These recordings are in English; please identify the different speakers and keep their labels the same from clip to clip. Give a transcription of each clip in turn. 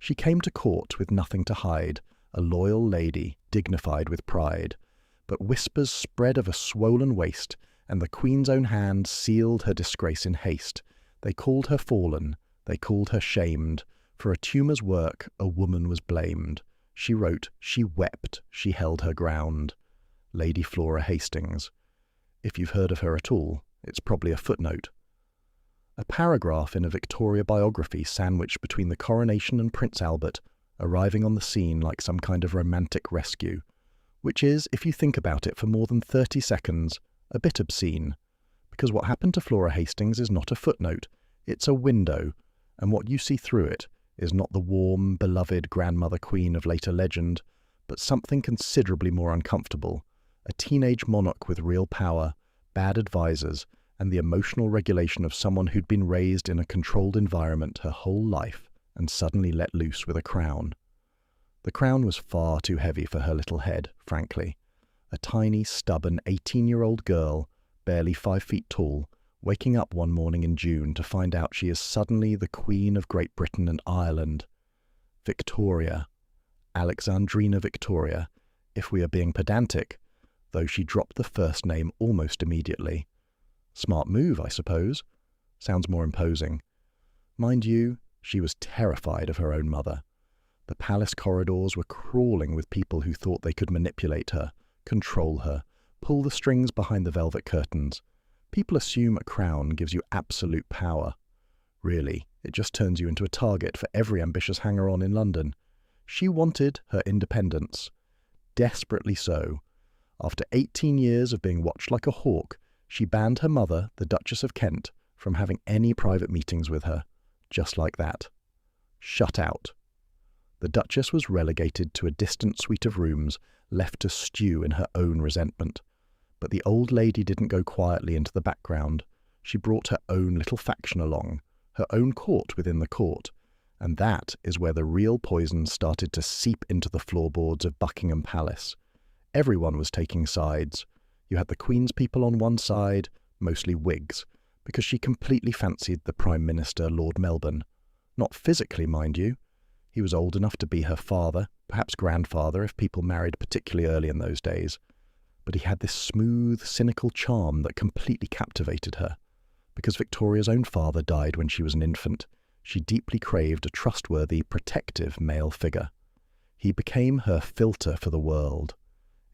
Speaker 1: She came to court with nothing to hide, a loyal lady, dignified with pride. But whispers spread of a swollen waist, and the Queen's own hand sealed her disgrace in haste. They called her fallen, they called her shamed. For a tumour's work a woman was blamed. She wrote, she wept, she held her ground. Lady Flora Hastings. If you've heard of her at all, it's probably a footnote. A paragraph in a Victoria biography sandwiched between the coronation and Prince Albert, arriving on the scene like some kind of romantic rescue, which is, if you think about it for more than 30 seconds, a bit obscene. Because what happened to Flora Hastings is not a footnote, it's a window, and what you see through it is not the warm, beloved grandmother queen of later legend, but something considerably more uncomfortable, a teenage monarch with real power, bad advisors, and the emotional regulation of someone who'd been raised in a controlled environment her whole life and suddenly let loose with a crown. The crown was far too heavy for her little head, frankly. A tiny, stubborn 18-year-old girl, barely 5 feet tall, waking up one morning in June to find out she is suddenly the Queen of Great Britain and Ireland. Victoria. Alexandrina Victoria, if we are being pedantic, though she dropped the first name almost immediately. Smart move, I suppose. Sounds more imposing. Mind you, she was terrified of her own mother. The palace corridors were crawling with people who thought they could manipulate her, control her, pull the strings behind the velvet curtains. People assume a crown gives you absolute power. Really, it just turns you into a target for every ambitious hanger-on in London. She wanted her independence. Desperately so. After 18 years of being watched like a hawk, she banned her mother, the Duchess of Kent, from having any private meetings with her. Just like that. Shut out. The Duchess was relegated to a distant suite of rooms, left to stew in her own resentment. But the old lady didn't go quietly into the background. She brought her own little faction along, her own court within the court, and that is where the real poison started to seep into the floorboards of Buckingham Palace. Everyone was taking sides. You had the Queen's people on one side, mostly Whigs, because she completely fancied the Prime Minister, Lord Melbourne. Not physically, mind you. He was old enough to be her father, perhaps grandfather if people married particularly early in those days. But he had this smooth, cynical charm that completely captivated her. Because Victoria's own father died when she was an infant, she deeply craved a trustworthy, protective male figure. He became her filter for the world.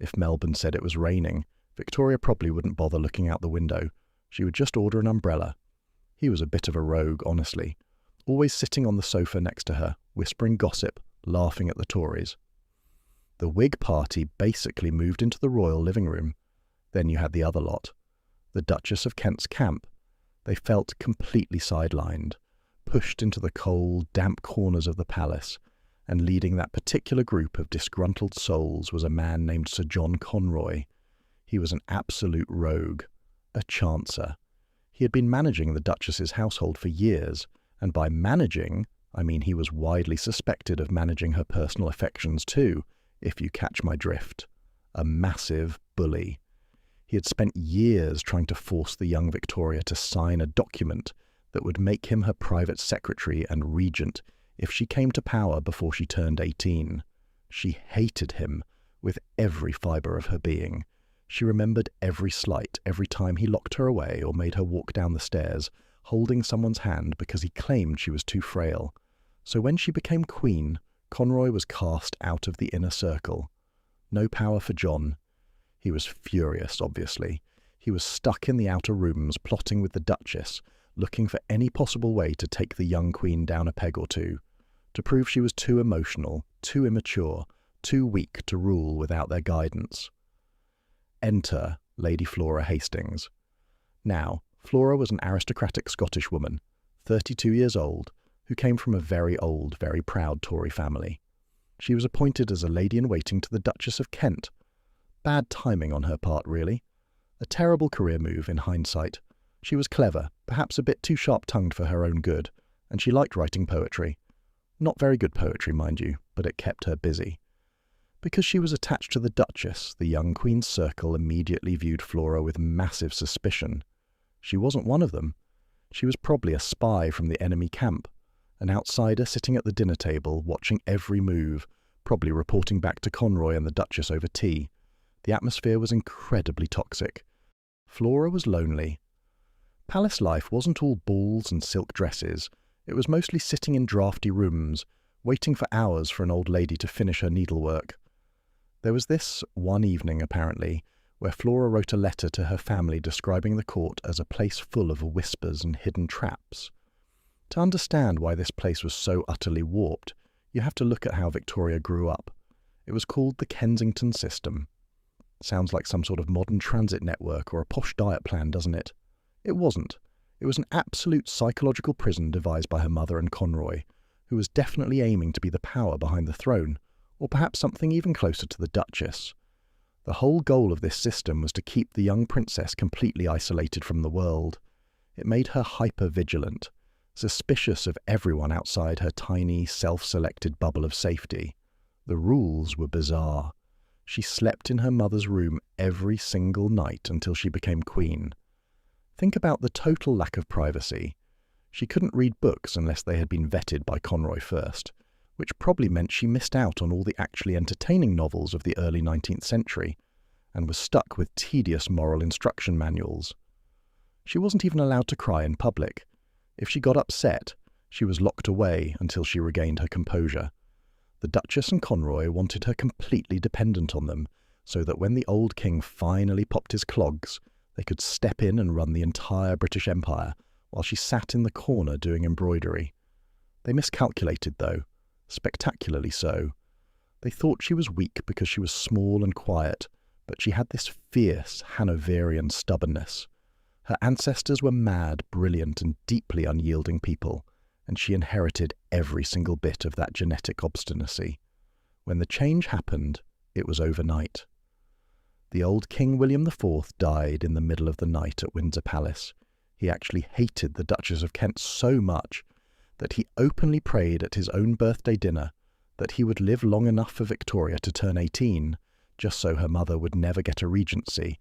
Speaker 1: If Melbourne said it was raining, Victoria probably wouldn't bother looking out the window. She would just order an umbrella. He was a bit of a rogue, honestly, always sitting on the sofa next to her, whispering gossip, laughing at the Tories. The Whig party basically moved into the royal living room. Then you had the other lot, the Duchess of Kent's camp. They felt completely sidelined, pushed into the cold, damp corners of the palace, and leading that particular group of disgruntled souls was a man named Sir John Conroy. He was an absolute rogue, a chancer. He had been managing the Duchess's household for years, and by managing, I mean he was widely suspected of managing her personal affections too, if you catch my drift. A massive bully. He had spent years trying to force the young Victoria to sign a document that would make him her private secretary and regent if she came to power before she turned 18. She hated him with every fibre of her being. She remembered every slight, every time he locked her away or made her walk down the stairs, holding someone's hand because he claimed she was too frail. So when she became queen, Conroy was cast out of the inner circle. No power for John. He was furious, obviously. He was stuck in the outer rooms, plotting with the Duchess, looking for any possible way to take the young queen down a peg or two, to prove she was too emotional, too immature, too weak to rule without their guidance. Enter Lady Flora Hastings. Now, Flora was an aristocratic Scottish woman, 32 years old, who came from a very old, very proud Tory family. She was appointed as a lady-in-waiting to the Duchess of Kent. Bad timing on her part, really. A terrible career move in hindsight. She was clever, perhaps a bit too sharp-tongued for her own good, and she liked writing poetry. Not very good poetry, mind you, but it kept her busy. Because she was attached to the Duchess, the young Queen's circle immediately viewed Flora with massive suspicion. She wasn't one of them. She was probably a spy from the enemy camp, an outsider sitting at the dinner table watching every move, probably reporting back to Conroy and the Duchess over tea. The atmosphere was incredibly toxic. Flora was lonely. Palace life wasn't all balls and silk dresses. It was mostly sitting in drafty rooms, waiting for hours for an old lady to finish her needlework. There was this one evening, apparently, where Flora wrote a letter to her family describing the court as a place full of whispers and hidden traps. To understand why this place was so utterly warped, you have to look at how Victoria grew up. It was called the Kensington System. Sounds like some sort of modern transit network or a posh diet plan, doesn't it? It wasn't. It was an absolute psychological prison devised by her mother and Conroy, who was definitely aiming to be the power behind the throne, or perhaps something even closer to the Duchess. The whole goal of this system was to keep the young princess completely isolated from the world. It made her hyper-vigilant, suspicious of everyone outside her tiny, self-selected bubble of safety. The rules were bizarre. She slept in her mother's room every single night until she became queen. Think about the total lack of privacy. She couldn't read books unless they had been vetted by Conroy first, which probably meant she missed out on all the actually entertaining novels of the early 19th century, and was stuck with tedious moral instruction manuals. She wasn't even allowed to cry in public. If she got upset, she was locked away until she regained her composure. The Duchess and Conroy wanted her completely dependent on them, so that when the old king finally popped his clogs, they could step in and run the entire British Empire, while she sat in the corner doing embroidery. They miscalculated, though, spectacularly so. They thought she was weak because she was small and quiet, but she had this fierce Hanoverian stubbornness. Her ancestors were mad, brilliant, and deeply unyielding people, and she inherited every single bit of that genetic obstinacy. When the change happened, it was overnight. The old King William IV died in the middle of the night at Windsor Palace. He actually hated the Duchess of Kent so much that he openly prayed at his own birthday dinner that he would live long enough for Victoria to turn 18, just so her mother would never get a regency,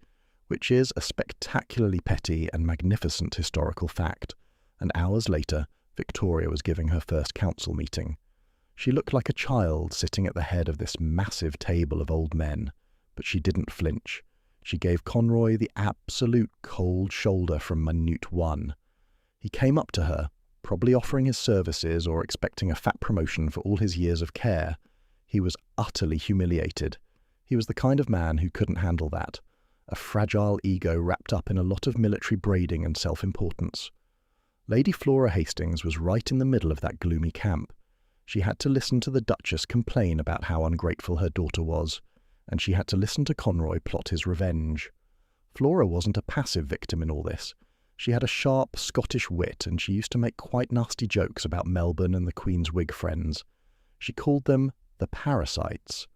Speaker 1: which is a spectacularly petty and magnificent historical fact, and hours later, Victoria was giving her first council meeting. She looked like a child sitting at the head of this massive table of old men, but she didn't flinch. She gave Conroy the absolute cold shoulder from minute one. He came up to her, probably offering his services or expecting a fat promotion for all his years of care. He was utterly humiliated. He was the kind of man who couldn't handle that, a fragile ego wrapped up in a lot of military braiding and self-importance. Lady Flora Hastings was right in the middle of that gloomy camp. She had to listen to the Duchess complain about how ungrateful her daughter was, and she had to listen to Conroy plot his revenge. Flora wasn't a passive victim in all this. She had a sharp Scottish wit, and she used to make quite nasty jokes about Melbourne and the Queen's Whig friends. She called them the parasites.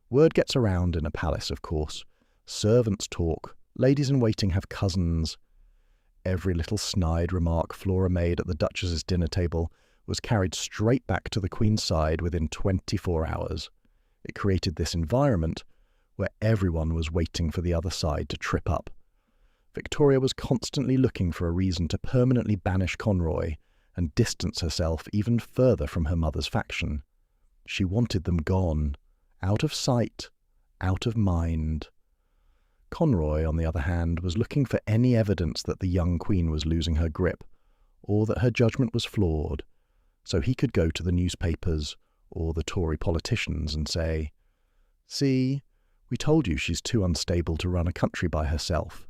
Speaker 1: Word gets around in a palace, of course. Servants talk. Ladies-in-waiting have cousins. Every little snide remark Flora made at the Duchess's dinner table was carried straight back to the Queen's side within 24 hours. It created this environment where everyone was waiting for the other side to trip up. Victoria was constantly looking for a reason to permanently banish Conroy and distance herself even further from her mother's faction. She wanted them gone, out of sight, out of mind. Conroy, on the other hand, was looking for any evidence that the young queen was losing her grip, or that her judgment was flawed, so he could go to the newspapers or the Tory politicians and say, "See, we told you she's too unstable to run a country by herself."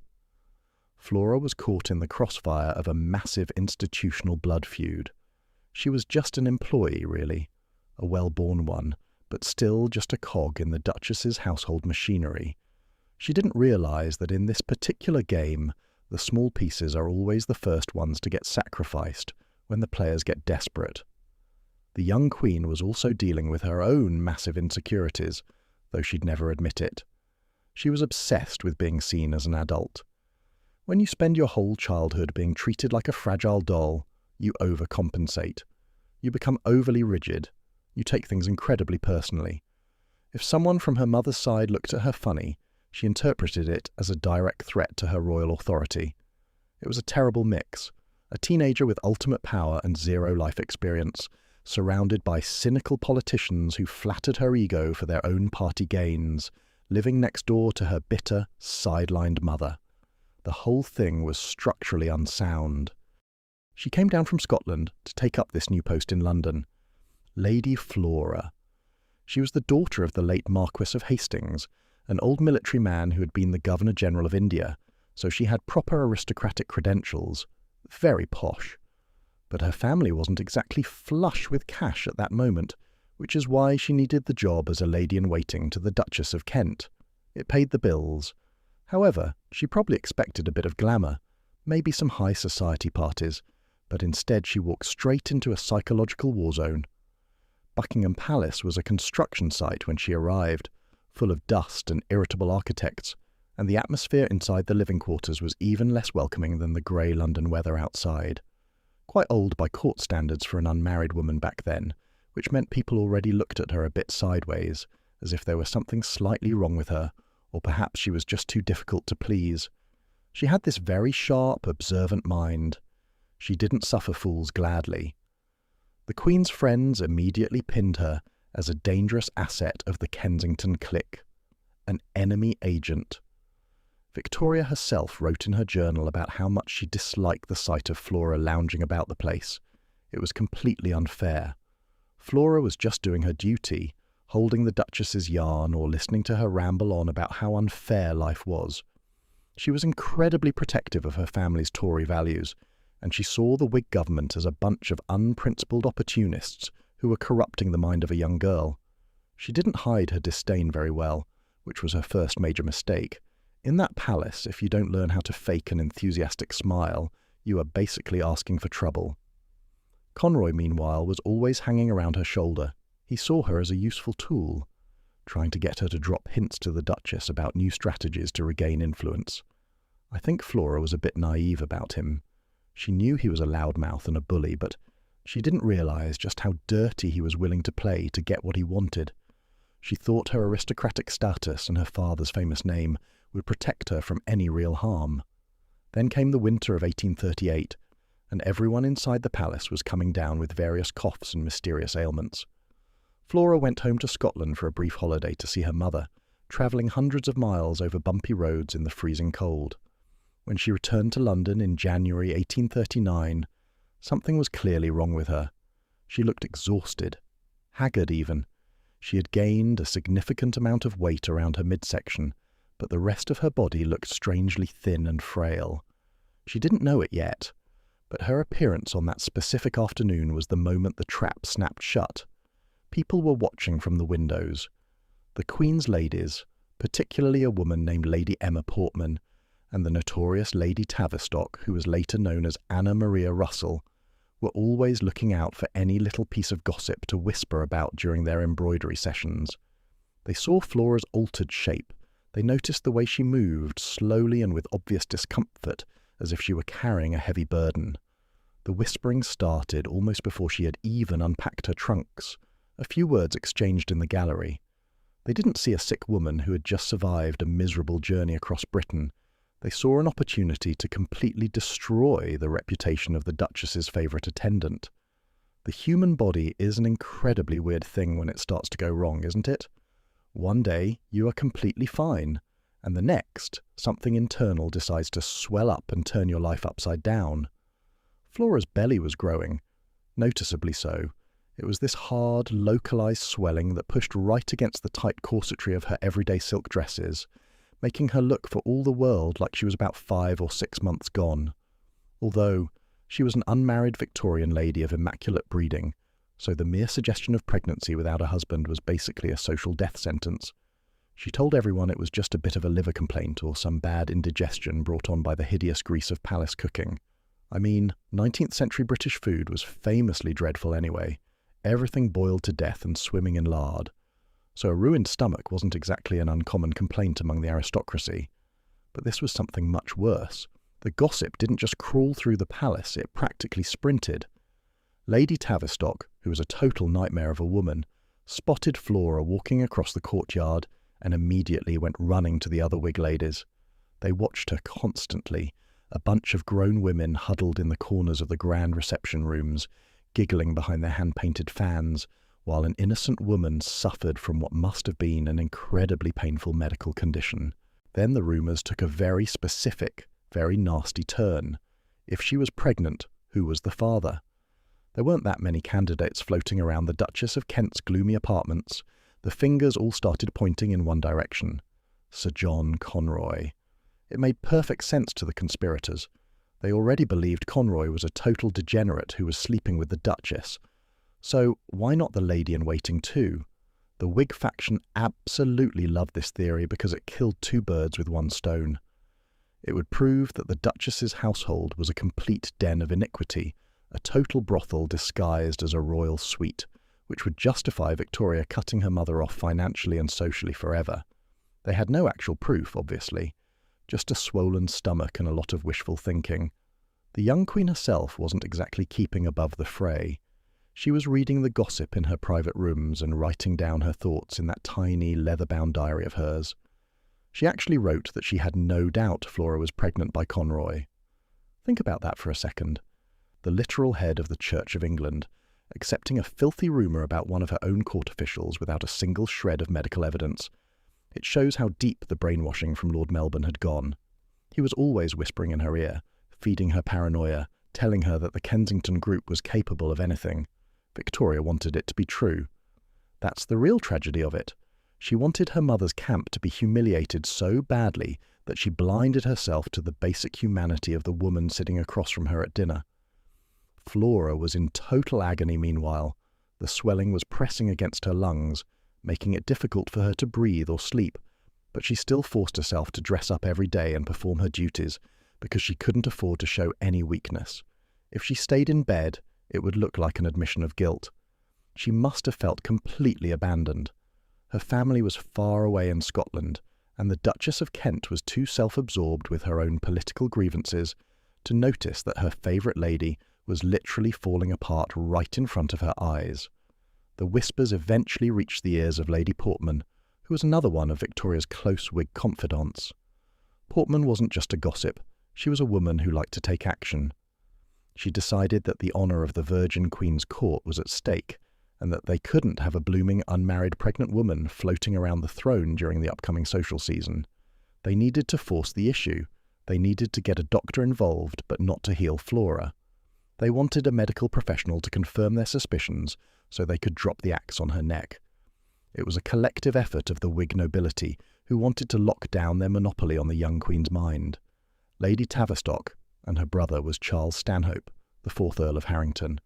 Speaker 1: Flora was caught in the crossfire of a massive institutional blood feud. She was just an employee, really, a well-born one, but still just a cog in the Duchess's household machinery. She didn't realise that in this particular game, the small pieces are always the first ones to get sacrificed when the players get desperate. The young queen was also dealing with her own massive insecurities, though she'd never admit it. She was obsessed with being seen as an adult. When you spend your whole childhood being treated like a fragile doll, you overcompensate. You become overly rigid. You take things incredibly personally. If someone from her mother's side looked at her funny, she interpreted it as a direct threat to her royal authority. It was a terrible mix, a teenager with ultimate power and zero life experience, surrounded by cynical politicians who flattered her ego for their own party gains, living next door to her bitter, sidelined mother. The whole thing was structurally unsound. She came down from Scotland to take up this new post in London. Lady Flora. She was the daughter of the late Marquis of Hastings, an old military man who had been the Governor-General of India, so she had proper aristocratic credentials, very posh. But her family wasn't exactly flush with cash at that moment, which is why she needed the job as a lady-in-waiting to the Duchess of Kent. It paid the bills. However, she probably expected a bit of glamour, maybe some high society parties, but instead she walked straight into a psychological war zone. Buckingham Palace was a construction site when she arrived, full of dust and irritable architects, and the atmosphere inside the living quarters was even less welcoming than the grey London weather outside. Quite old by court standards for an unmarried woman back then, which meant people already looked at her a bit sideways, as if there was something slightly wrong with her, or perhaps she was just too difficult to please. She had this very sharp, observant mind. She didn't suffer fools gladly. The Queen's friends immediately pinned her as a dangerous asset of the Kensington clique, an enemy agent. Victoria herself wrote in her journal about how much she disliked the sight of Flora lounging about the place. It was completely unfair. Flora was just doing her duty, holding the Duchess's yarn or listening to her ramble on about how unfair life was. She was incredibly protective of her family's Tory values, and she saw the Whig government as a bunch of unprincipled opportunists who were corrupting the mind of a young girl. She didn't hide her disdain very well, which was her first major mistake. In that palace, if you don't learn how to fake an enthusiastic smile, you are basically asking for trouble. Conroy, meanwhile, was always hanging around her shoulder. He saw her as a useful tool, trying to get her to drop hints to the Duchess about new strategies to regain influence. I think Flora was a bit naive about him. She knew he was a loudmouth and a bully, but she didn't realise just how dirty he was willing to play to get what he wanted. She thought her aristocratic status and her father's famous name would protect her from any real harm. Then came the winter of 1838, and everyone inside the palace was coming down with various coughs and mysterious ailments. Flora went home to Scotland for a brief holiday to see her mother, travelling hundreds of miles over bumpy roads in the freezing cold. When she returned to London in January 1839, something was clearly wrong with her. She looked exhausted, haggard even. She had gained a significant amount of weight around her midsection, but the rest of her body looked strangely thin and frail. She didn't know it yet, but her appearance on that specific afternoon was the moment the trap snapped shut. People were watching from the windows. The Queen's ladies, particularly a woman named Lady Emma Portman, and the notorious Lady Tavistock, who was later known as Anna Maria Russell, were always looking out for any little piece of gossip to whisper about during their embroidery sessions. They saw Flora's altered shape. They noticed the way she moved, slowly and with obvious discomfort, as if she were carrying a heavy burden. The whispering started almost before she had even unpacked her trunks. A few words exchanged in the gallery. They didn't see a sick woman who had just survived a miserable journey across Britain. They saw an opportunity to completely destroy the reputation of the Duchess's favourite attendant. The human body is an incredibly weird thing when it starts to go wrong, isn't it? One day you are completely fine, and the next, something internal decides to swell up and turn your life upside down. Flora's belly was growing, noticeably so. It was this hard, localised swelling that pushed right against the tight corsetry of her everyday silk dresses, making her look for all the world like she was about 5 or 6 months gone. Although she was an unmarried Victorian lady of immaculate breeding, so the mere suggestion of pregnancy without a husband was basically a social death sentence. She told everyone it was just a bit of a liver complaint or some bad indigestion brought on by the hideous grease of palace cooking. I mean, 19th century British food was famously dreadful anyway. Everything boiled to death and swimming in lard. So a ruined stomach wasn't exactly an uncommon complaint among the aristocracy. But this was something much worse. The gossip didn't just crawl through the palace, it practically sprinted. Lady Tavistock, who was a total nightmare of a woman, spotted Flora walking across the courtyard and immediately went running to the other Whig ladies. They watched her constantly, a bunch of grown women huddled in the corners of the grand reception rooms, giggling behind their hand-painted fans, while an innocent woman suffered from what must have been an incredibly painful medical condition. Then the rumours took a very specific, very nasty turn. If she was pregnant, who was the father? There weren't that many candidates floating around the Duchess of Kent's gloomy apartments. The fingers all started pointing in one direction. Sir John Conroy. It made perfect sense to the conspirators. They already believed Conroy was a total degenerate who was sleeping with the Duchess. So why not the lady-in-waiting too? The Whig faction absolutely loved this theory because it killed two birds with one stone. It would prove that the Duchess's household was a complete den of iniquity, a total brothel disguised as a royal suite, which would justify Victoria cutting her mother off financially and socially forever. They had no actual proof, obviously, just a swollen stomach and a lot of wishful thinking. The young queen herself wasn't exactly keeping above the fray. She was reading the gossip in her private rooms and writing down her thoughts in that tiny, leather-bound diary of hers. She actually wrote that she had no doubt Flora was pregnant by Conroy. Think about that for a second. The literal head of the Church of England, accepting a filthy rumour about one of her own court officials without a single shred of medical evidence. It shows how deep the brainwashing from Lord Melbourne had gone. He was always whispering in her ear, feeding her paranoia, telling her that the Kensington group was capable of anything. Victoria wanted it to be true. That's the real tragedy of it. She wanted her mother's camp to be humiliated so badly that she blinded herself to the basic humanity of the woman sitting across from her at dinner. Flora was in total agony meanwhile. The swelling was pressing against her lungs, making it difficult for her to breathe or sleep, but she still forced herself to dress up every day and perform her duties because she couldn't afford to show any weakness. If she stayed in bed, it would look like an admission of guilt. She must have felt completely abandoned. Her family was far away in Scotland, and the Duchess of Kent was too self-absorbed with her own political grievances to notice that her favourite lady was literally falling apart right in front of her eyes. The whispers eventually reached the ears of Lady Portman, who was another one of Victoria's close Whig confidants. Portman wasn't just a gossip, she was a woman who liked to take action. She decided that the honour of the Virgin Queen's court was at stake, and that they couldn't have a blooming unmarried pregnant woman floating around the throne during the upcoming social season. They needed to force the issue. They needed to get a doctor involved, but not to heal Flora. They wanted a medical professional to confirm their suspicions so they could drop the axe on her neck. It was a collective effort of the Whig nobility who wanted to lock down their monopoly on the young queen's mind. Lady Tavistock, and her brother was Charles Stanhope, the 4th Earl of Harrington.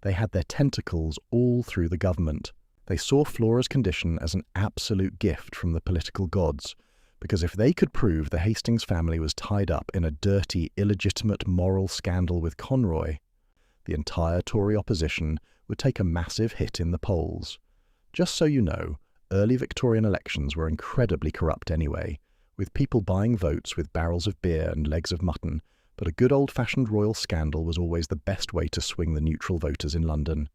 Speaker 1: They had their tentacles all through the government. They saw Flora's condition as an absolute gift from the political gods, because if they could prove the Hastings family was tied up in a dirty, illegitimate moral scandal with Conroy, the entire Tory opposition would take a massive hit in the polls. Just so you know, early Victorian elections were incredibly corrupt anyway, with people buying votes with barrels of beer and legs of mutton, but a good old-fashioned royal scandal was always the best way to swing the neutral voters in London.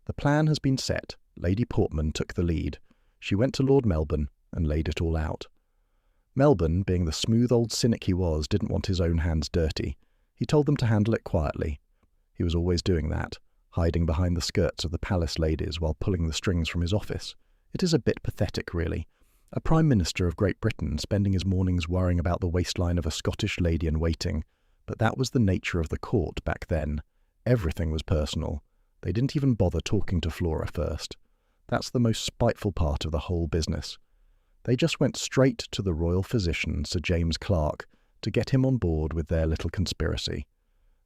Speaker 1: The plan has been set. Lady Portman took the lead. She went to Lord Melbourne and laid it all out. Melbourne, being the smooth old cynic he was, didn't want his own hands dirty. He told them to handle it quietly. He was always doing that, hiding behind the skirts of the palace ladies while pulling the strings from his office. It is a bit pathetic, really. A Prime Minister of Great Britain spending his mornings worrying about the waistline of a Scottish lady-in-waiting. But that was the nature of the court back then. Everything was personal. They didn't even bother talking to Flora first. That's the most spiteful part of the whole business. They just went straight to the royal physician, Sir James Clark, to get him on board with their little conspiracy.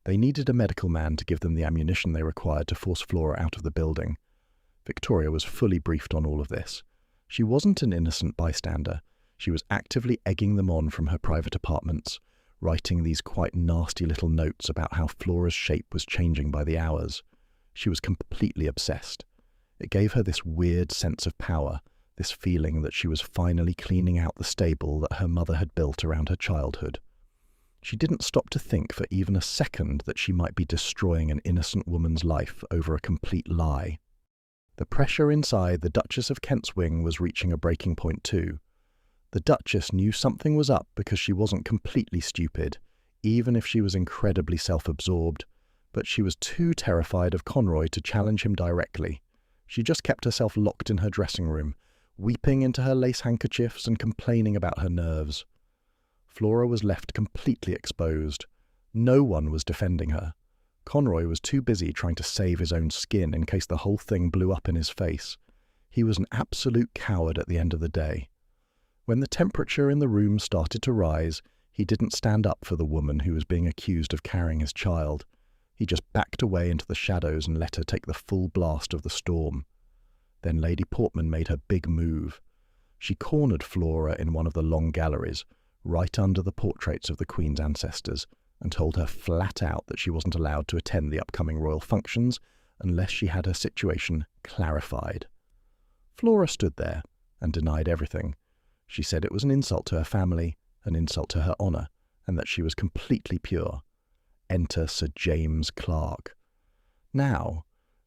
Speaker 1: They needed a medical man to give them the ammunition they required to force Flora out of the building. Victoria was fully briefed on all of this. She wasn't an innocent bystander. She was actively egging them on from her private apartments, writing these quite nasty little notes about how Flora's shape was changing by the hours. She was completely obsessed. It gave her this weird sense of power, this feeling that she was finally cleaning out the stable that her mother had built around her childhood. She didn't stop to think for even a second that she might be destroying an innocent woman's life over a complete lie. The pressure inside the Duchess of Kent's wing was reaching a breaking point too. The Duchess knew something was up because she wasn't completely stupid. even if she was incredibly self-absorbed, but she was too terrified of Conroy to challenge him directly. She just kept herself locked in her dressing room, weeping into her lace handkerchiefs and complaining about her nerves. Flora was left completely exposed. No one was defending her. Conroy was too busy trying to save his own skin in case the whole thing blew up in his face. He was an absolute coward at the end of the day. When the temperature in the room started to rise, he didn't stand up for the woman who was being accused of carrying his child. He just backed away into the shadows and let her take the full blast of the storm. Then Lady Portman made her big move. She cornered Flora in one of the long galleries, right under the portraits of the Queen's ancestors, and told her flat out that she wasn't allowed to attend the upcoming royal functions unless she had her situation clarified. Flora stood there and denied everything. She said it was an insult to her family, an insult to her honour, and that she was completely pure. Enter Sir James Clark. Now,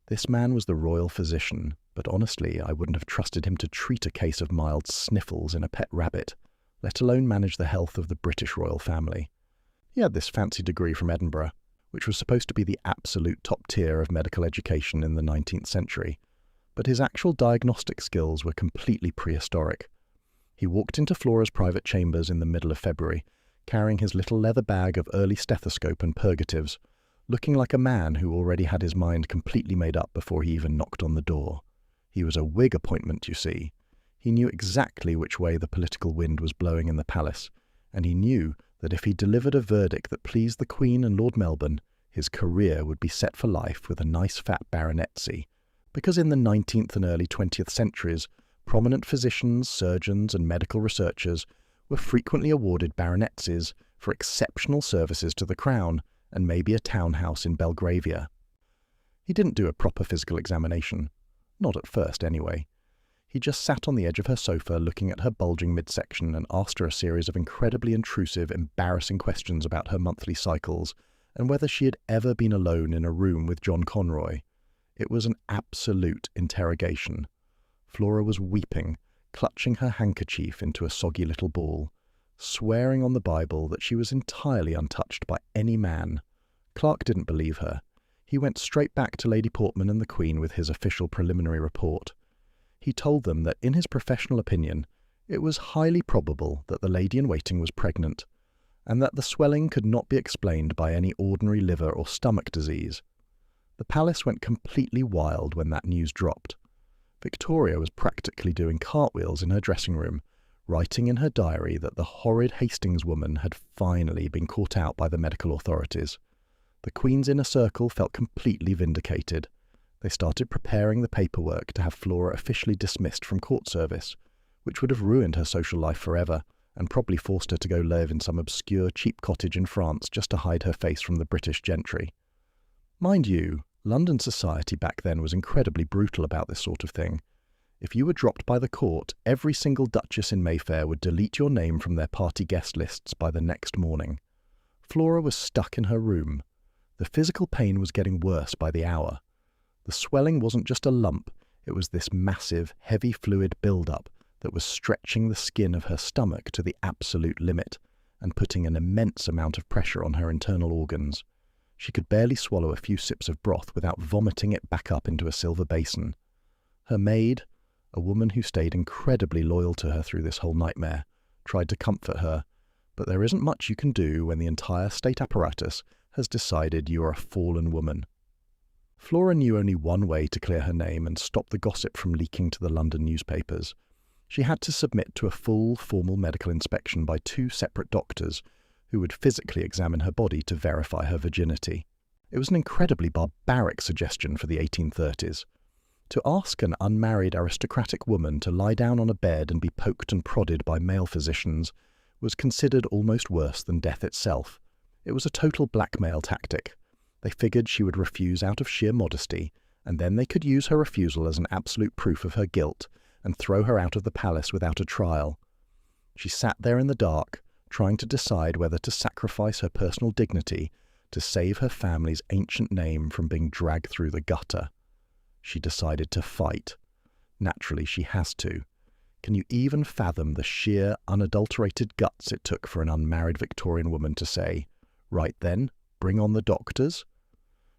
Speaker 1: this man was the royal physician, but honestly I wouldn't have trusted him to treat a case of mild sniffles in a pet rabbit, let alone manage the health of the British royal family. He had this fancy degree from Edinburgh, which was supposed to be the absolute top tier of medical education in the 19th century, but his actual diagnostic skills were completely prehistoric. He walked into Flora's private chambers in the middle of February, carrying his little leather bag of early stethoscope and purgatives, looking like a man who already had his mind completely made up before he even knocked on the door. He was a Whig appointment, you see. He knew exactly which way the political wind was blowing in the palace, and he knew that if he delivered a verdict that pleased the Queen and Lord Melbourne, his career would be set for life with a nice fat baronetcy, because in the 19th and early 20th centuries, prominent physicians, surgeons and medical researchers were frequently awarded baronetcies for exceptional services to the Crown and maybe a townhouse in Belgravia. He didn't do a proper physical examination. Not at first, anyway. He just sat on the edge of her sofa looking at her bulging midsection and asked her a series of incredibly intrusive, embarrassing questions about her monthly cycles and whether she had ever been alone in a room with John Conroy. It was an absolute interrogation. Flora was weeping, clutching her handkerchief into a soggy little ball, swearing on the Bible that she was entirely untouched by any man. Clark didn't believe her. He went straight back to Lady Portman and the Queen with his official preliminary report. He told them that, in his professional opinion, it was highly probable that the lady-in-waiting was pregnant, and that the swelling could not be explained by any ordinary liver or stomach disease. The palace went completely wild when that news dropped. Victoria was practically doing cartwheels in her dressing room, writing in her diary that the horrid Hastings woman had finally been caught out by the medical authorities. The Queen's inner circle felt completely vindicated. They started preparing the paperwork to have Flora officially dismissed from court service, which would have ruined her social life forever and probably forced her to go live in some obscure cheap cottage in France just to hide her face from the British gentry. Mind you, London society back then was incredibly brutal about this sort of thing. If you were dropped by the court, every single duchess in Mayfair would delete your name from their party guest lists by the next morning. Flora was stuck in her room. The physical pain was getting worse by the hour. The swelling wasn't just a lump, it was this massive, heavy fluid build-up that was stretching the skin of her stomach to the absolute limit and putting an immense amount of pressure on her internal organs. She could barely swallow a few sips of broth without vomiting it back up into a silver basin. Her maid, a woman who stayed incredibly loyal to her through this whole nightmare, tried to comfort her, but there isn't much you can do when the entire state apparatus has decided you are a fallen woman. Flora knew only one way to clear her name and stop the gossip from leaking to the London newspapers. She had to submit to a full, formal medical inspection by 2 separate doctors who would physically examine her body to verify her virginity. It was an incredibly barbaric suggestion for the 1830s. To ask an unmarried aristocratic woman to lie down on a bed and be poked and prodded by male physicians was considered almost worse than death itself. It was a total blackmail tactic. They figured she would refuse out of sheer modesty, and then they could use her refusal as an absolute proof of her guilt and throw her out of the palace without a trial. She sat there in the dark, trying to decide whether to sacrifice her personal dignity to save her family's ancient name from being dragged through the gutter. She decided to fight. Naturally, she has to. Can you even fathom the sheer, unadulterated guts it took for an unmarried Victorian woman to say, Right then, bring on the doctors?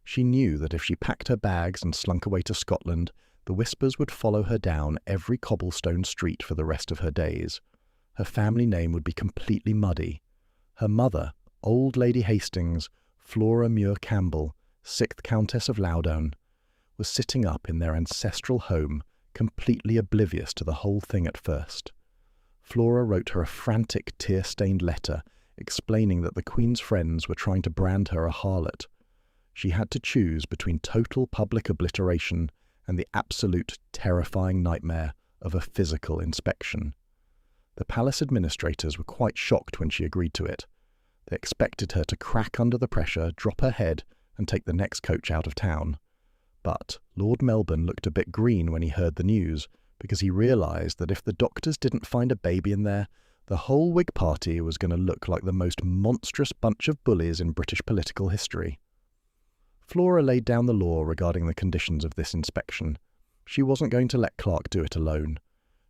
Speaker 1: She knew that if she packed her bags and slunk away to Scotland, the Whispers would follow her down every cobblestone street for the rest of her days. Her family name would be completely muddy. Her mother, old Lady Hastings, Flora Muir Campbell, 6th Countess of Loudoun, was sitting up in their ancestral home, completely oblivious to the whole thing at first. Flora wrote her a frantic, tear-stained letter explaining that the Queen's friends were trying to brand her a harlot. She had to choose between total public obliteration and the absolute terrifying nightmare of a physical inspection. The palace administrators were quite shocked when she agreed to it. They expected her to crack under the pressure, drop her head, and take the next coach out of town. But Lord Melbourne looked a bit green when he heard the news, because he realised that if the doctors didn't find a baby in there, the whole Whig party was going to look like the most monstrous bunch of bullies in British political history. Flora laid down the law regarding the conditions of this inspection. She wasn't going to let Clark do it alone.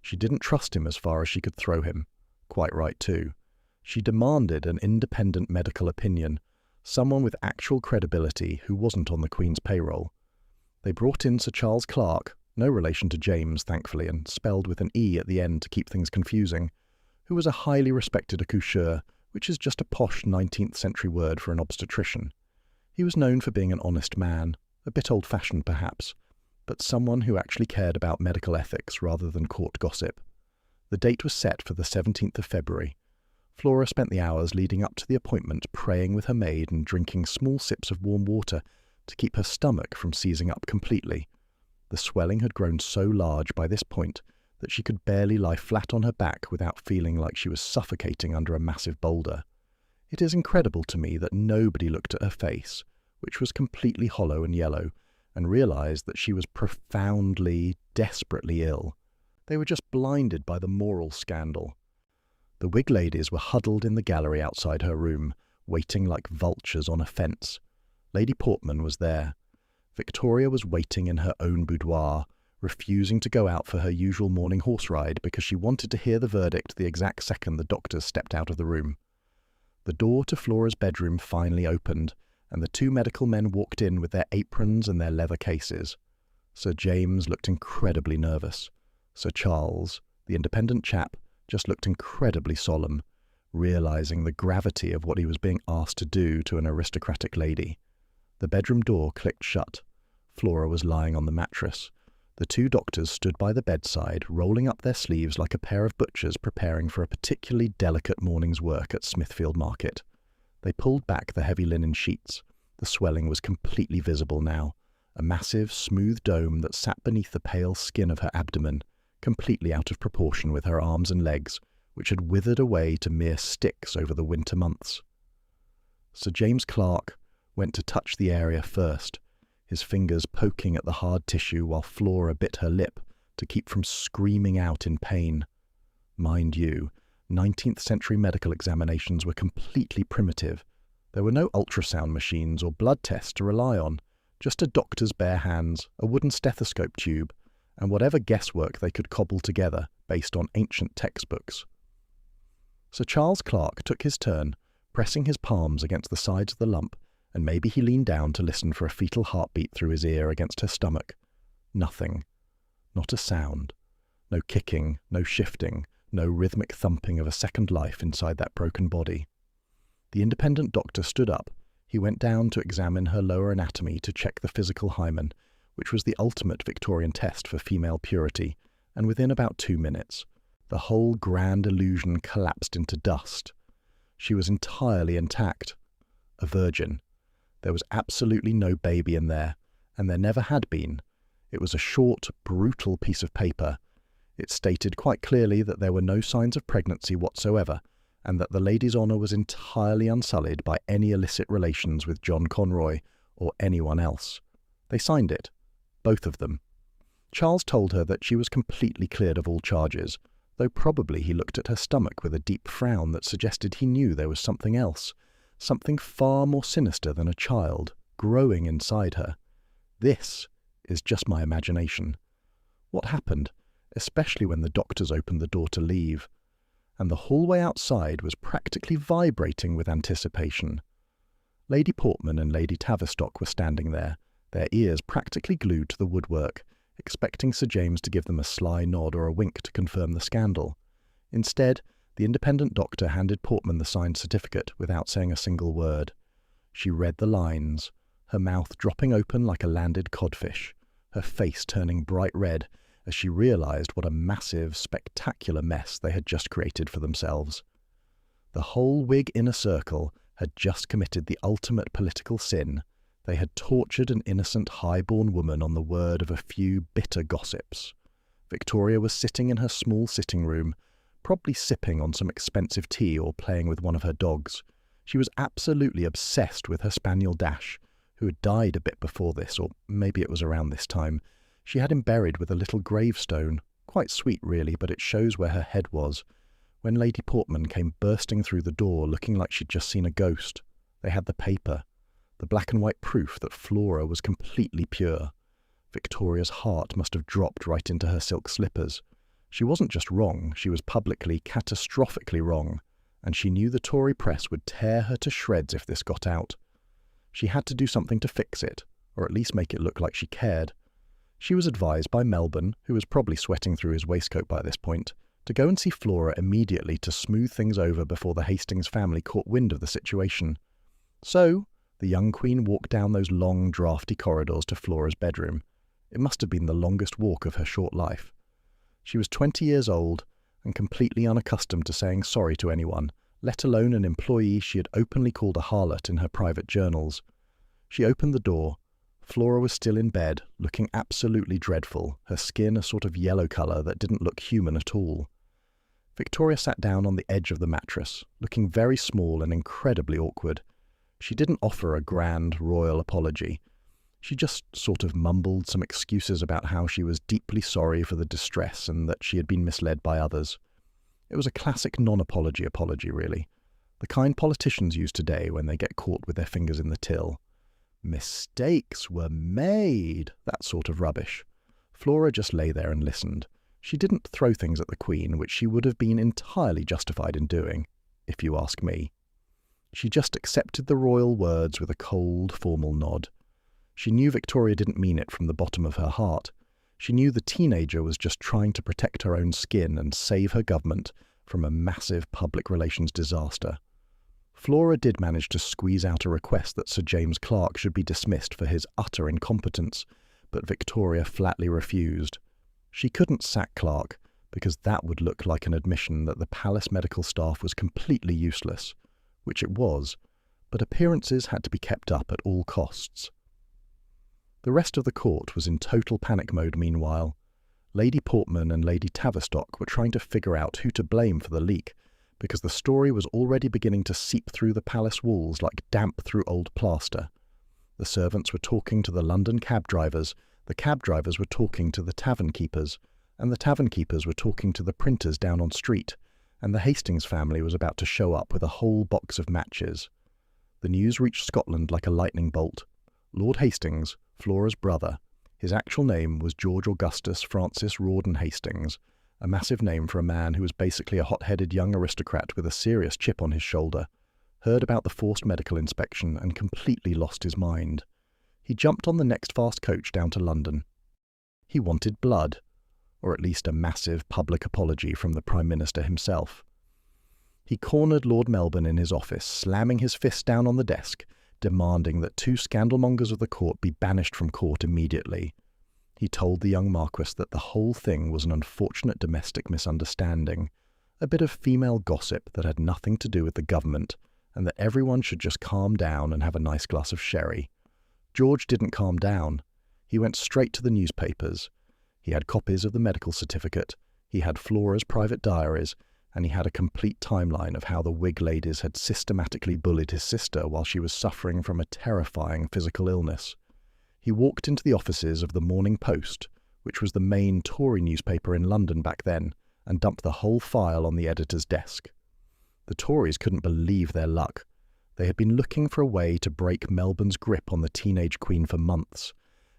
Speaker 1: She didn't trust him as far as she could throw him. Quite right, too. She demanded an independent medical opinion, someone with actual credibility who wasn't on the Queen's payroll. They brought in Sir Charles Clark, no relation to James, thankfully, and spelled with an E at the end to keep things confusing, who was a highly respected accoucheur, which is just a posh 19th century word for an obstetrician. He was known for being an honest man, a bit old-fashioned perhaps, but someone who actually cared about medical ethics rather than court gossip. The date was set for the 17th of February. Flora spent the hours leading up to the appointment praying with her maid and drinking small sips of warm water to keep her stomach from seizing up completely. The swelling had grown so large by this point that she could barely lie flat on her back without feeling like she was suffocating under a massive boulder. It is incredible to me that nobody looked at her face, which was completely hollow and yellow, and realised that she was profoundly, desperately ill. They were just blinded by the moral scandal. The Whig ladies were huddled in the gallery outside her room, waiting like vultures on a fence. Lady Portman was there. Victoria was waiting in her own boudoir, refusing to go out for her usual morning horse ride because she wanted to hear the verdict the exact second the doctors stepped out of the room. The door to Flora's bedroom finally opened, and the two medical men walked in with their aprons and their leather cases. Sir James looked incredibly nervous. Sir Charles, the independent chap, just looked incredibly solemn, realising the gravity of what he was being asked to do to an aristocratic lady. The bedroom door clicked shut. Flora was lying on the mattress. The two doctors stood by the bedside, rolling up their sleeves like a pair of butchers preparing for a particularly delicate morning's work at Smithfield Market. They pulled back the heavy linen sheets. The swelling was completely visible now, a massive, smooth dome that sat beneath the pale skin of her abdomen, completely out of proportion with her arms and legs, which had withered away to mere sticks over the winter months. Sir James Clark went to touch the area first, his fingers poking at the hard tissue while Flora bit her lip to keep from screaming out in pain. Mind you, 19th century medical examinations were completely primitive. There were no ultrasound machines or blood tests to rely on, just a doctor's bare hands, a wooden stethoscope tube, and whatever guesswork they could cobble together based on ancient textbooks. Sir Charles Clark took his turn, pressing his palms against the sides of the lump, and maybe he leaned down to listen for a fetal heartbeat through his ear against her stomach. Nothing. Not a sound. No kicking, no shifting, no rhythmic thumping of a second life inside that broken body. The independent doctor stood up. He went down to examine her lower anatomy to check the physical hymen, which was the ultimate Victorian test for female purity, and within about 2 minutes, the whole grand illusion collapsed into dust. She was entirely intact. A virgin. There was absolutely no baby in there, and there never had been. It was a short, brutal piece of paper. It stated quite clearly that there were no signs of pregnancy whatsoever, and that the lady's honour was entirely unsullied by any illicit relations with John Conroy or anyone else. They signed it, both of them. Charles told her that she was completely cleared of all charges, though probably he looked at her stomach with a deep frown that suggested he knew there was something else, something far more sinister than a child, growing inside her. This is just my imagination. What happened, especially when the doctors opened the door to leave? And the hallway outside was practically vibrating with anticipation. Lady Portman and Lady Tavistock were standing there, their ears practically glued to the woodwork, expecting Sir James to give them a sly nod or a wink to confirm the scandal. Instead, the independent doctor handed Portman the signed certificate without saying a single word. She read the lines, her mouth dropping open like a landed codfish, her face turning bright red as she realised what a massive, spectacular mess they had just created for themselves. The whole Whig inner circle had just committed the ultimate political sin. They had tortured an innocent, high-born woman on the word of a few bitter gossips. Victoria was sitting in her small sitting room, probably sipping on some expensive tea or playing with one of her dogs. She was absolutely obsessed with her spaniel Dash, who had died a bit before this, or maybe it was around this time. She had him buried with a little gravestone. Quite sweet, really, but it shows where her head was. When Lady Portman came bursting through the door looking like she'd just seen a ghost, they had the paper, the black and white proof that Flora was completely pure. Victoria's heart must have dropped right into her silk slippers. She wasn't just wrong, she was publicly, catastrophically wrong, and she knew the Tory press would tear her to shreds if this got out. She had to do something to fix it, or at least make it look like she cared. She was advised by Melbourne, who was probably sweating through his waistcoat by this point, to go and see Flora immediately to smooth things over before the Hastings family caught wind of the situation. So, the young queen walked down those long, draughty corridors to Flora's bedroom. It must have been the longest walk of her short life. She was 20 years old and completely unaccustomed to saying sorry to anyone, let alone an employee she had openly called a harlot in her private journals. She opened the door. Flora was still in bed, looking absolutely dreadful, her skin a sort of yellow colour that didn't look human at all. Victoria sat down on the edge of the mattress, looking very small and incredibly awkward. She didn't offer a grand, royal apology. She just sort of mumbled some excuses about how she was deeply sorry for the distress and that she had been misled by others. It was a classic non-apology apology, really. The kind politicians use today when they get caught with their fingers in the till. Mistakes were made, that sort of rubbish. Flora just lay there and listened. She didn't throw things at the Queen, which she would have been entirely justified in doing, if you ask me. She just accepted the royal words with a cold, formal nod. She knew Victoria didn't mean it from the bottom of her heart. She knew the teenager was just trying to protect her own skin and save her government from a massive public relations disaster. Flora did manage to squeeze out a request that Sir James Clark should be dismissed for his utter incompetence, but Victoria flatly refused. She couldn't sack Clark, because that would look like an admission that the palace medical staff was completely useless, which it was, but appearances had to be kept up at all costs. The rest of the court was in total panic mode meanwhile. Lady Portman and Lady Tavistock were trying to figure out who to blame for the leak, because the story was already beginning to seep through the palace walls like damp through old plaster. The servants were talking to the London cab drivers, the cab drivers were talking to the tavern keepers, and the tavern keepers were talking to the printers down on street, and the Hastings family was about to show up with a whole box of matches. The news reached Scotland like a lightning bolt. Lord Hastings, Flora's brother, his actual name was George Augustus Francis Rawdon Hastings, a massive name for a man who was basically a hot-headed young aristocrat with a serious chip on his shoulder, heard about the forced medical inspection and completely lost his mind. He jumped on the next fast coach down to London. He wanted blood, or at least a massive public apology from the Prime Minister himself. He cornered Lord Melbourne in his office, slamming his fist down on the desk, demanding that 2 scandalmongers of the court be banished from court immediately. He told the young Marquess that the whole thing was an unfortunate domestic misunderstanding, a bit of female gossip that had nothing to do with the government, and that everyone should just calm down and have a nice glass of sherry. George didn't calm down. He went straight to the newspapers. He had copies of the medical certificate, he had Flora's private diaries, and he had a complete timeline of how the Whig ladies had systematically bullied his sister while she was suffering from a terrifying physical illness. He walked into the offices of the Morning Post, which was the main Tory newspaper in London back then, and dumped the whole file on the editor's desk. The Tories couldn't believe their luck. They had been looking for a way to break Melbourne's grip on the teenage queen for months,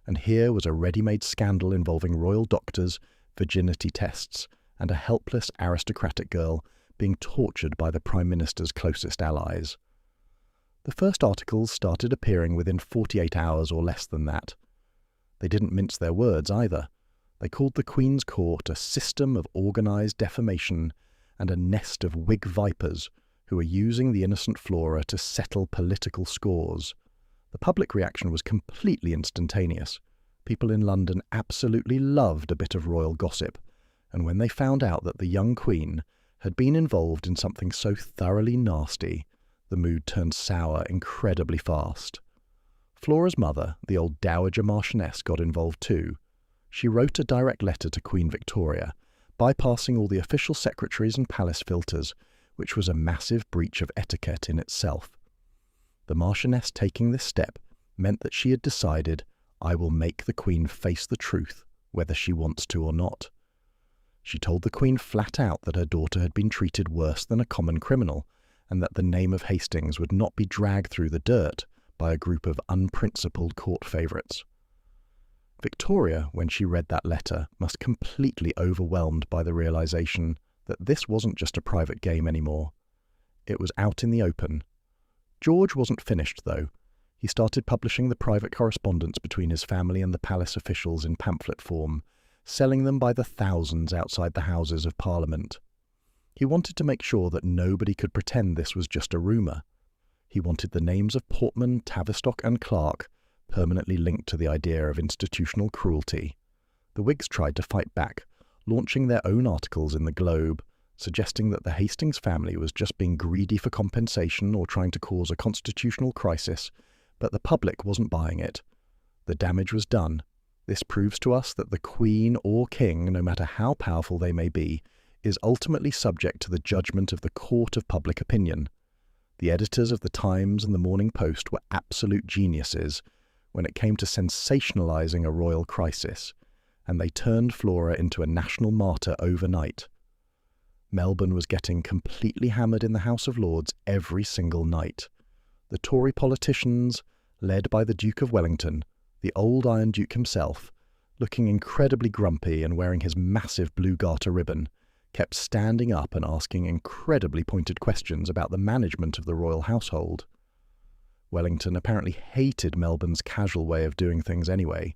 Speaker 1: and here was a ready-made scandal involving royal doctors, virginity tests, and a helpless aristocratic girl being tortured by the Prime Minister's closest allies. The first articles started appearing within 48 hours or less than that. They didn't mince their words either. They called the Queen's Court a system of organised defamation and a nest of Whig vipers who were using the innocent Flora to settle political scores. The public reaction was completely instantaneous. People in London absolutely loved a bit of royal gossip, and when they found out that the young Queen had been involved in something so thoroughly nasty, the mood turned sour incredibly fast. Flora's mother, the old Dowager Marchioness, got involved too. She wrote a direct letter to Queen Victoria, bypassing all the official secretaries and palace filters, which was a massive breach of etiquette in itself. The Marchioness taking this step meant that she had decided, I will make the Queen face the truth, whether she wants to or not. She told the Queen flat out that her daughter had been treated worse than a common criminal, and that the name of Hastings would not be dragged through the dirt by a group of unprincipled court favourites. Victoria, when she read that letter, must completely overwhelmed by the realisation that this wasn't just a private game anymore. It was out in the open. George wasn't finished, though. He started publishing the private correspondence between his family and the palace officials in pamphlet form, selling them by the thousands outside the Houses of Parliament. He wanted to make sure that nobody could pretend this was just a rumour. He wanted the names of Portman, Tavistock and Clark permanently linked to the idea of institutional cruelty. The Whigs tried to fight back, launching their own articles in the Globe, suggesting that the Hastings family was just being greedy for compensation or trying to cause a constitutional crisis, but the public wasn't buying it. The damage was done. This proves to us that the Queen or King, no matter how powerful they may be, is ultimately subject to the judgment of the court of public opinion. The editors of the Times and the Morning Post were absolute geniuses when it came to sensationalising a royal crisis, and they turned Flora into a national martyr overnight. Melbourne was getting completely hammered in the House of Lords every single night. The Tory politicians, led by the Duke of Wellington, the old Iron Duke himself, looking incredibly grumpy and wearing his massive blue garter ribbon, kept standing up and asking incredibly pointed questions about the management of the royal household. Wellington apparently hated Melbourne's casual way of doing things anyway.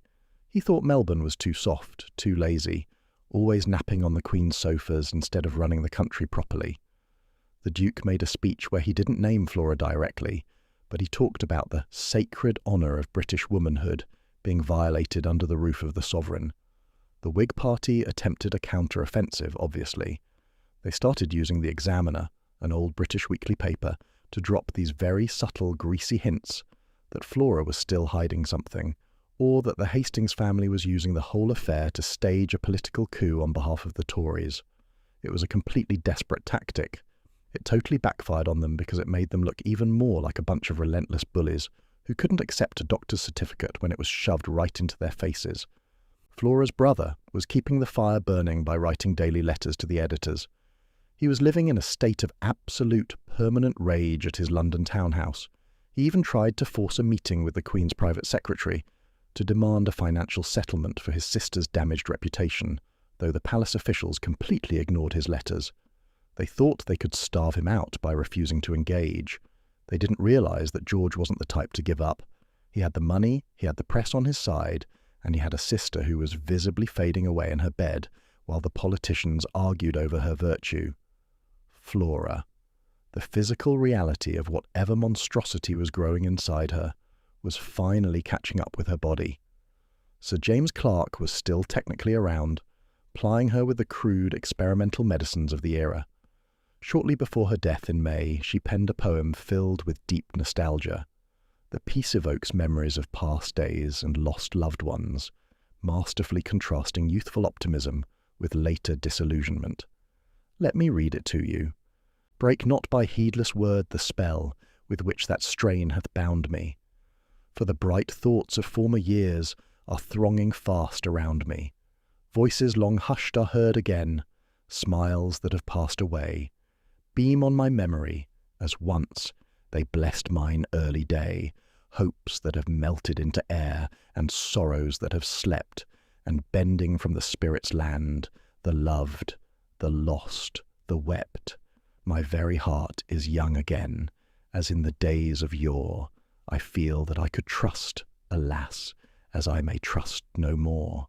Speaker 1: He thought Melbourne was too soft, too lazy, always napping on the Queen's sofas instead of running the country properly. The Duke made a speech where he didn't name Flora directly, but he talked about the sacred honour of British womanhood being violated under the roof of the sovereign. The Whig Party attempted a counter-offensive, obviously. They started using the Examiner, an old British weekly paper, to drop these very subtle, greasy hints that Flora was still hiding something, or that the Hastings family was using the whole affair to stage a political coup on behalf of the Tories. It was a completely desperate tactic. It totally backfired on them because it made them look even more like a bunch of relentless bullies who couldn't accept a doctor's certificate when it was shoved right into their faces. Flora's brother was keeping the fire burning by writing daily letters to the editors. He was living in a state of absolute permanent rage at his London townhouse. He even tried to force a meeting with the Queen's private secretary to demand a financial settlement for his sister's damaged reputation, though the palace officials completely ignored his letters. They thought they could starve him out by refusing to engage. They didn't realise that George wasn't the type to give up. He had the money, he had the press on his side, and he had a sister who was visibly fading away in her bed while the politicians argued over her virtue. Flora. The physical reality of whatever monstrosity was growing inside her was finally catching up with her body. Sir James Clark was still technically around, plying her with the crude experimental medicines of the era. Shortly before her death in May, she penned a poem filled with deep nostalgia. The piece evokes memories of past days and lost loved ones, masterfully contrasting youthful optimism with later disillusionment. Let me read it to you. Break not by heedless word the spell with which that strain hath bound me. For the bright thoughts of former years are thronging fast around me. Voices long hushed are heard again, smiles that have passed away. Beam on my memory, as once they blessed mine early day, hopes that have melted into air, and sorrows that have slept, and bending from the spirit's land, the loved, the lost, the wept. My very heart is young again, as in the days of yore. I feel that I could trust, alas, as I may trust no more.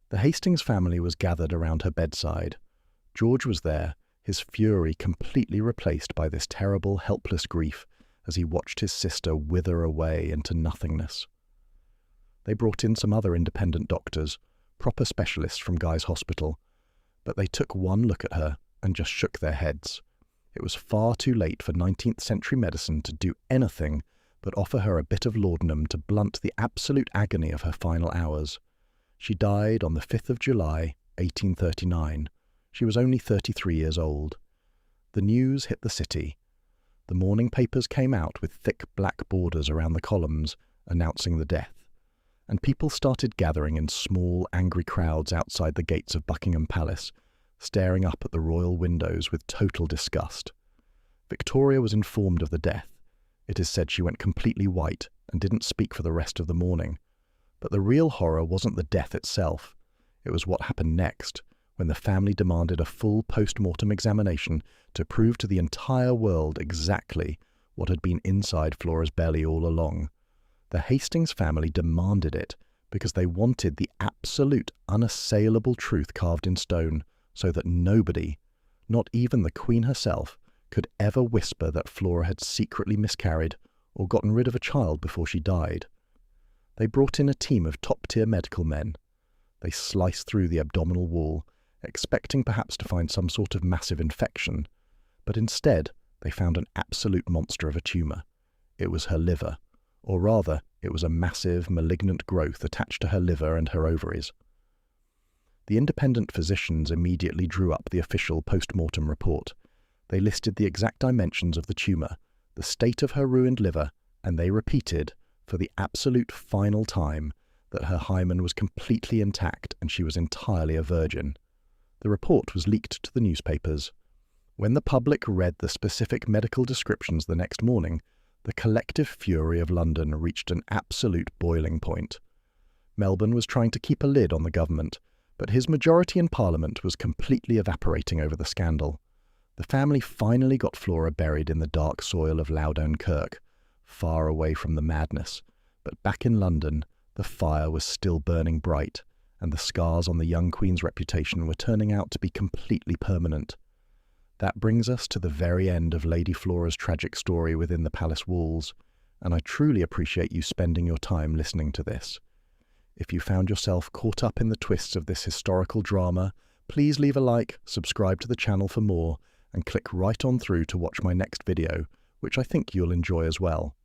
Speaker 1: The Hastings family was gathered around her bedside. George was there, his fury completely replaced by this terrible, helpless grief as he watched his sister wither away into nothingness. They brought in some other independent doctors, proper specialists from Guy's Hospital, but they took one look at her and just shook their heads. It was far too late for 19th century medicine to do anything but offer her a bit of laudanum to blunt the absolute agony of her final hours. She died on the 5th of July, 1839. She was only 33 years old. The news hit the city. The morning papers came out with thick black borders around the columns announcing the death, and people started gathering in small, angry crowds outside the gates of Buckingham Palace, staring up at the royal windows with total disgust. Victoria was informed of the death. It is said she went completely white and didn't speak for the rest of the morning. But the real horror wasn't the death itself. It was what happened next, when the family demanded a full post-mortem examination to prove to the entire world exactly what had been inside Flora's belly all along. The Hastings family demanded it because they wanted the absolute, unassailable truth carved in stone, so that nobody, not even the Queen herself, could ever whisper that Flora had secretly miscarried or gotten rid of a child before she died. They brought in a team of top-tier medical men. They sliced through the abdominal wall, expecting perhaps to find some sort of massive infection, but instead they found an absolute monster of a tumour. It was her liver, or rather, it was a massive, malignant growth attached to her liver and her ovaries. The independent physicians immediately drew up the official post-mortem report. They listed the exact dimensions of the tumour, the state of her ruined liver, and they repeated, for the absolute final time, that her hymen was completely intact and she was entirely a virgin. The report was leaked to the newspapers. When the public read the specific medical descriptions the next morning, the collective fury of London reached an absolute boiling point. Melbourne was trying to keep a lid on the government, but his majority in Parliament was completely evaporating over the scandal. The family finally got Flora buried in the dark soil of Loudoun Kirk, far away from the madness, but back in London, the fire was still burning bright, and the scars on the young Queen's reputation were turning out to be completely permanent. That brings us to the very end of Lady Flora's tragic story within the palace walls, and I truly appreciate you spending your time listening to this. If you found yourself caught up in the twists of this historical drama, please leave a like, subscribe to the channel for more, and click right on through to watch my next video, which I think you'll enjoy as well.